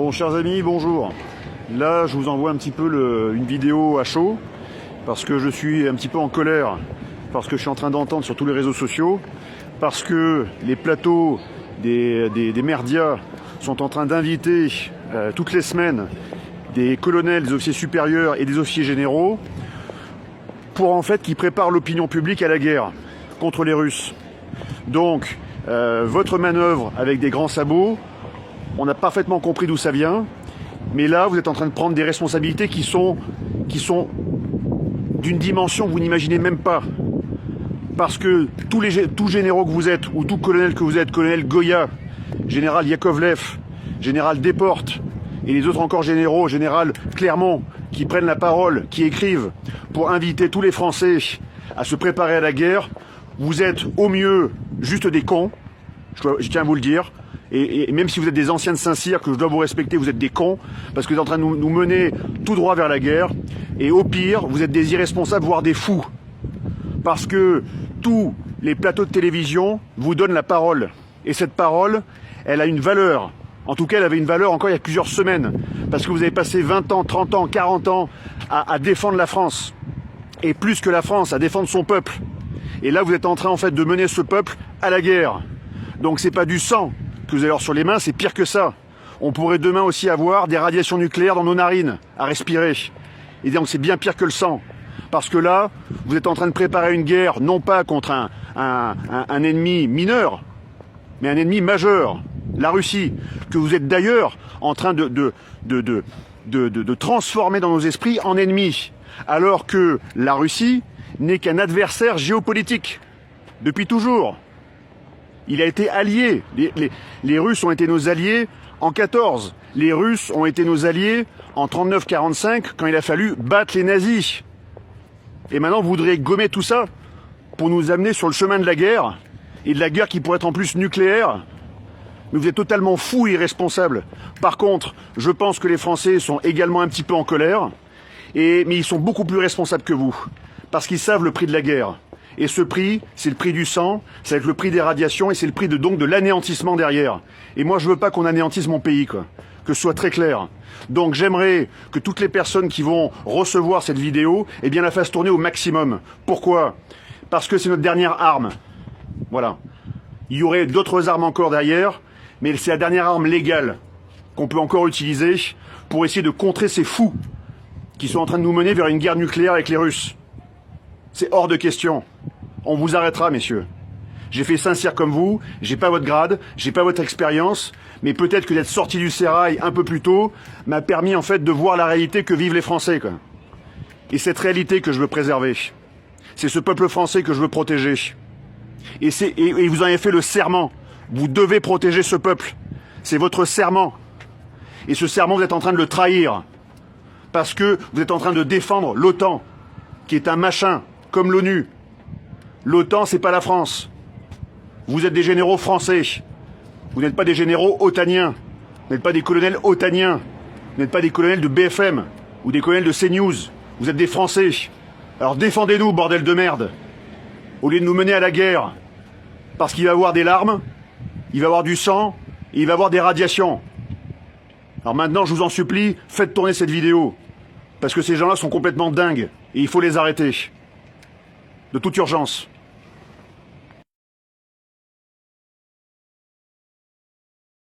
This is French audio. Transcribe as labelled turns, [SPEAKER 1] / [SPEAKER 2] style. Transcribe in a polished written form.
[SPEAKER 1] Bon, chers amis, bonjour. Là, je vous envoie un petit peu une vidéo à chaud, parce que je suis un petit peu en colère, parce que je suis en train d'entendre sur tous les réseaux sociaux, parce que les plateaux des merdias sont en train d'inviter toutes les semaines des colonels, des officiers supérieurs et des officiers généraux pour en fait qu'ils préparent l'opinion publique à la guerre contre les Russes. Donc, votre manœuvre avec des grands sabots, on a parfaitement compris d'où ça vient, mais là, vous êtes en train de prendre des responsabilités qui sont d'une dimension que vous n'imaginez même pas. Parce que tous généraux que vous êtes, ou tout colonel que vous êtes, colonel Goya, général Yakovlev, général Desportes, et les autres encore généraux, général Clermont, qui prennent la parole, qui écrivent pour inviter tous les Français à se préparer à la guerre, vous êtes au mieux juste des cons, je tiens à vous le dire, et même si vous êtes des anciens de Saint-Cyr, que je dois vous respecter, vous êtes des cons, parce que vous êtes en train de nous mener tout droit vers la guerre, et au pire, vous êtes des irresponsables, voire des fous, parce que tous les plateaux de télévision vous donnent la parole, et cette parole, elle a une valeur. En tout cas, elle avait une valeur encore il y a plusieurs semaines, parce que vous avez passé 20 ans, 30 ans, 40 ans à défendre la France, et plus que la France, à défendre son peuple. Et là, vous êtes en train, en fait, de mener ce peuple à la guerre. Donc, c'est pas du sang que vous avez alors sur les mains, c'est pire que ça. On pourrait demain aussi avoir des radiations nucléaires dans nos narines à respirer. Et donc, c'est bien pire que le sang. Parce que là, vous êtes en train de préparer une guerre, non pas contre un ennemi mineur, mais un ennemi majeur, la Russie, que vous êtes d'ailleurs en train de transformer dans nos esprits en ennemi, alors que la Russie n'est qu'un adversaire géopolitique, depuis toujours. Il a été allié, les Russes ont été nos alliés en 14, les Russes ont été nos alliés en 39-45, quand il a fallu battre les nazis. Et maintenant, vous voudriez gommer tout ça pour nous amener sur le chemin de la guerre, et de la guerre qui pourrait être en plus nucléaire. Mais vous êtes totalement fous et irresponsables. Par contre, je pense que les Français sont également un petit peu en colère, mais ils sont beaucoup plus responsables que vous, parce qu'ils savent le prix de la guerre. Et ce prix, c'est le prix du sang, c'est le prix des radiations, et c'est le prix donc de l'anéantissement derrière. Et moi, je veux pas qu'on anéantisse mon pays, quoi. Que ce soit très clair. Donc j'aimerais que toutes les personnes qui vont recevoir cette vidéo, eh bien la fassent tourner au maximum. Pourquoi ? Parce que c'est notre dernière arme. Voilà. Il y aurait d'autres armes encore derrière, mais c'est la dernière arme légale qu'on peut encore utiliser pour essayer de contrer ces fous qui sont en train de nous mener vers une guerre nucléaire avec les Russes. C'est hors de question. On vous arrêtera, messieurs. J'ai fait Saint-Cyr comme vous, j'ai pas votre grade, j'ai pas votre expérience, mais peut-être que d'être sorti du sérail un peu plus tôt m'a permis en fait de voir la réalité que vivent les Français, quoi. Et cette réalité que je veux préserver. C'est ce peuple français que je veux protéger. Et vous en avez fait le serment. Vous devez protéger ce peuple. C'est votre serment. Et ce serment, vous êtes en train de le trahir. Parce que vous êtes en train de défendre l'OTAN, qui est un machin, comme l'ONU. L'OTAN, c'est pas la France. Vous êtes des généraux français. Vous n'êtes pas des généraux otaniens. Vous n'êtes pas des colonels otaniens. Vous n'êtes pas des colonels de BFM ou des colonels de CNews. Vous êtes des Français. Alors défendez-nous, bordel de merde. Au lieu de nous mener à la guerre. Parce qu'il va y avoir des larmes, il va y avoir du sang, et il va y avoir des radiations. Alors maintenant, je vous en supplie, faites tourner cette vidéo. Parce que ces gens-là sont complètement dingues. Et il faut les arrêter. De toute urgence.